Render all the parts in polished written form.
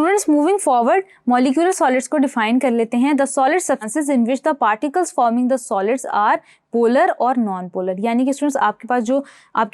Students moving forward molecular solids को define कर लेते हैं। The solid substances in which the particles forming the solids are polar और non polar. यानी कि स्टूडेंट्स आपके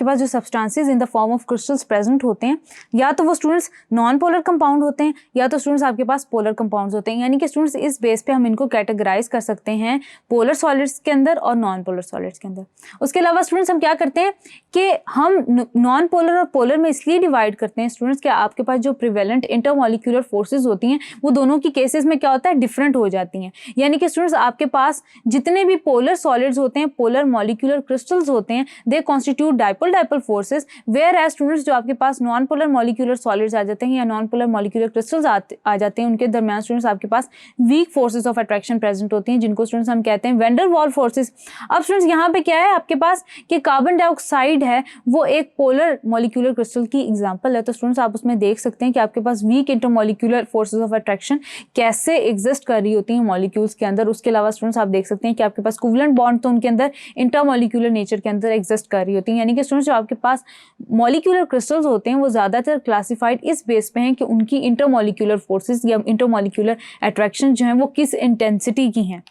पास जो substances in the form of crystals present होते हैं, या तो वो स्टूडेंट्स नॉन पोलर कंपाउंड होते हैं या तो स्टूडेंट्स आपके पास पोलर कंपाउंड्स होते हैं। यानी कि स्टूडेंट्स इस बेस पे हम इनको कैटेगराइज कर सकते हैं पोलर सॉलिड्स के अंदर और नॉन पोलर सॉलिड्स के अंदर। उसके अलावा स्टूडेंट्स हम क्या करते हैं कि हम नॉन पोलर और पोलर में इसलिए डिवाइड करते हैं स्टूडेंट्स कि आपके पास जो प्रिवेलेंट इंटरमॉलिक्यूलर फोर्सेज होती हैं वो दोनों की केसेस में क्या होता है, डिफरेंट हो जाती हैं। यानी कि स्टूडेंट्स आपके पास जितने भी पोलर सॉलिड्स होते हैं, पोलर मॉलिक्यूलर क्रिस्टल्स होते हैं, they constitute dipole forces, where as students जो आपके पास नॉन पोलर मॉलिक्यूलर सॉलिड्स आ जाते हैं या नॉन पोलर मॉलिक्यूलर क्रिस्टल्स आ जाते हैं, उनके दरमियान स्टूडेंट्स आपके पास weak forces of attraction present होती हैं, जिनको स्टूडेंट्स हम कहते हैं वैन डर वाल फोर्सेस। अब स्टूडेंट्स यहाँ पे क्या है आपके पास कि कार्बन डाइऑक्साइड है वो एक पोलर मॉलिक्यूलर क्रिस्टल की एग्जांपल है। तो स्टूडेंट्स आप उसमें देख सकते हैं कि आपके पास weak intermolecular forces of attraction कैसे एग्जिस्ट कर रही होती हैं मॉलिक्यूल्स के अंदर। उसके अलावा स्टूडेंट्स आप देख सकते हैं कि आपके पास कोवेलेंट बॉन्ड तो उनके अंदर इंटरमॉलिक्यूलर नेचर के अंदर एग्जिस्ट कर रही होती हैं। यानी कि स्टूडेंट्स जो आपके पास मॉलिक्यूलर क्रिस्टल्स होते हैं वो ज्यादातर क्लासिफाइड इस बेस पे हैं कि उनकी इंटरमॉलिक्यूलर फोर्सेस या इंटरमॉलिक्यूलर अट्रैक्शन जो है वो किस इंटेंसिटी की हैं।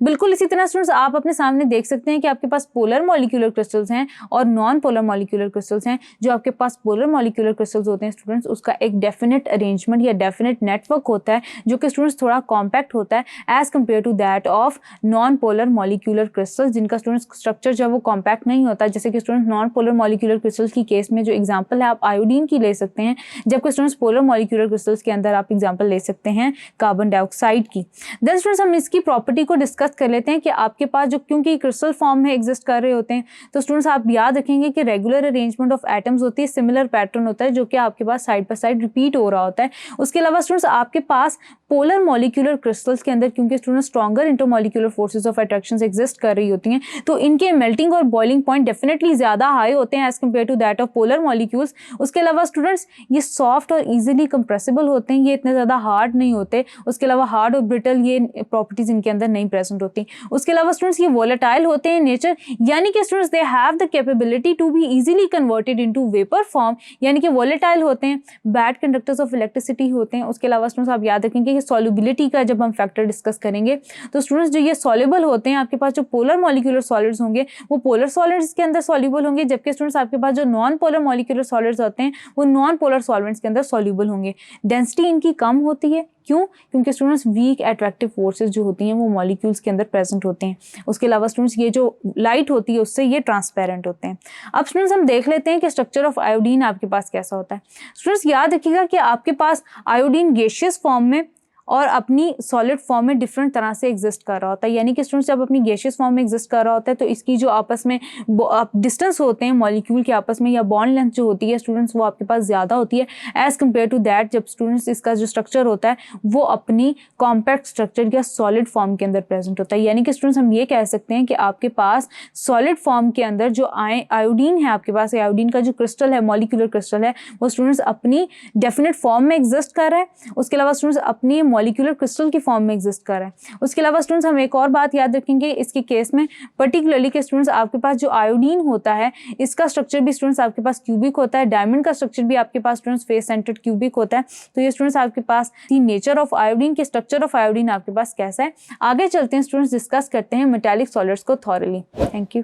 बिल्कुल इसी तरह स्टूडेंट्स आप अपने सामने देख सकते हैं कि आपके पास पोलर मॉलिक्यूलर क्रिस्टल्स हैं और नॉन पोलर मॉलिक्यूलर क्रिस्टल्स हैं। जो आपके पास पोलर मॉलिक्यूलर क्रिस्टल्स होते हैं स्टूडेंट्स उसका एक डेफिनेट अरेंजमेंट या डेफिनेट नेटवर्क होता है जो कि स्टूडेंट्स थोड़ा कॉम्पैक्ट होता है as compare to that of non polar molecular crystals, जिनका स्टूडेंट्स स्ट्रक्चर जो है वो कॉम्पैक्ट नहीं होता। जैसे कि students non polar molecular crystals की केस में जो एग्जांपल है आप आयोडीन की ले सकते हैं, जबकि स्टूडेंट्स पोलर मॉलिक्यूलर क्रिस्टल्स के अंदर आप एग्जांपल ले सकते हैं कार्बन डाइऑक्साइड की। देन स्टूडेंट्स हम इसकी प्रॉपर्टी को डिस्कस कर लेते हैं कि आपके पास जो क्योंकि क्रिस्टल फॉर्म में एग्जिस्ट कर रहे होते हैं तो स्टूडेंट्स आप याद रखेंगे कि रेगुलर अरेंजमेंट ऑफ एटम्स होती है, सिमिलर पैटर्न होता है जो कि आपके पास साइड बाय साइड रिपीट हो रहा होता है। उसके अलावा स्टूडेंट्स आपके पास पोलर मॉलिक्यूलर क्रिस्टल्स के अंदर क्योंकि students stronger intermolecular forces of attraction exist कर रही होती हैं तो इनके मेल्टिंग और बॉइलिंग पॉइंट डेफिनेटली ज्यादा हाई होते हैं as compare to that of polar molecules. उसके अलावा स्टूडेंट्स ये सॉफ्ट और इजीली कंप्रेसिबल होते हैं, ये इतने ज्यादा हार्ड नहीं होते। उसके अलावा हार्ड और ब्रिटल ये प्रॉपर्टीज इनके अंदर नहीं प्रेजेंट होती। उसके अलावा स्टूडेंट्स ये वोलेटाइल होते हैं नेचर, यानी कि students they have the capability to be easily converted into vapour form, यानी कि वोलेटाइल होते हैं, बैड कंडक्टर्स ऑफ इलेक्ट्रिसिटी होते हैं। उसके अलावा स्टूडेंट्स आप याद रखेंगे कि सॉल्युबिलिटी का जब हम फैक्टर डिस्कस करेंगे तो स्टूडेंट्स जो ये सॉल्युबल होते हैं आपके पास जो पोलर मॉलिक्यूलर सॉलिड्स होंगे वो पोलर सॉलिड्स के अंदर सॉल्युबल होंगे, जबकि स्टूडेंट्स आपके पास जो नॉन पोलर मॉलिक्यूलर सॉलिड्स होते हैं वो नॉन पोलर सॉल्वेंट्स के अंदर सॉल्युबल होंगे। डेंसिटी इनकी कम होती है, क्यों? क्योंकि स्टूडेंट्स वीक अट्रैक्टिव फोर्सेस जो होती हैं वो मॉलिक्यूल्स के अंदर प्रेजेंट होते हैं। उसके अलावा स्टूडेंट्स ये जो लाइट होती है उससे ये ट्रांसपेरेंट होते हैं। अब स्टूडेंट्स हम देख लेते हैं कि स्ट्रक्चर ऑफ आयोडीन आपके पास कैसा होता है। स्टूडेंट्स याद रखिएगा कि आपके पास आयोडीन गैसियस फॉर्म में और अपनी सॉलिड फॉर्म में डिफरेंट तरह से एग्जिस्ट कर रहा होता है। यानी कि स्टूडेंट्स जब अपनी गैसियस फॉर्म में एग्जिस्ट कर रहा होता है तो इसकी जो आपस में डिस्टेंस होते हैं मॉलिक्यूल के आपस में या बॉन्ड लेंथ जो होती है स्टूडेंट्स वो आपके पास ज़्यादा होती है एज कम्पेयर टू दैट जब स्टूडेंट्स इसका जो स्ट्रक्चर होता है वो अपनी कॉम्पैक्ट स्ट्रक्चर या सॉलिड फॉर्म के अंदर प्रेजेंट होता है। यानी कि स्टूडेंट्स हम ये कह सकते हैं कि आपके पास सॉलिड फॉर्म के अंदर जो आयोडीन है, आपके पास आयोडीन का जो क्रिस्टल है, मॉलिक्यूलर क्रिस्टल है, वो स्टूडेंट्स अपनी डेफिनेट फॉर्म में एग्जिस्ट कर रहा है। उसके अलावा स्टूडेंट्स अपनी मॉलिक्यूलर क्रिस्टल फॉर्म में एग्जिस्ट कर रहा है। उसके अलावा स्टूडेंट्स हम एक और बात याद रखेंगे इसके केस में पर्टिकुलरली के स्टूडेंट्स आपके पास जो आयोडीन होता है इसका स्ट्रक्चर भी स्टूडेंट्स आपके पास क्यूबिक होता है। डायमंड का स्ट्रक्चर भी आपके पास स्टूडेंट्स फेस सेंटर्ड क्यूबिक होता है। तो ये स्टूडेंट्स आपके पास नेचर ऑफ आयोडीन के स्ट्रक्चर ऑफ आयोडीन आपके पास कैसा है। आगे चलते हैं स्टूडेंट्स, डिस्कस करते हैं मेटालिक सॉलिड्स को थॉरली। Thank you.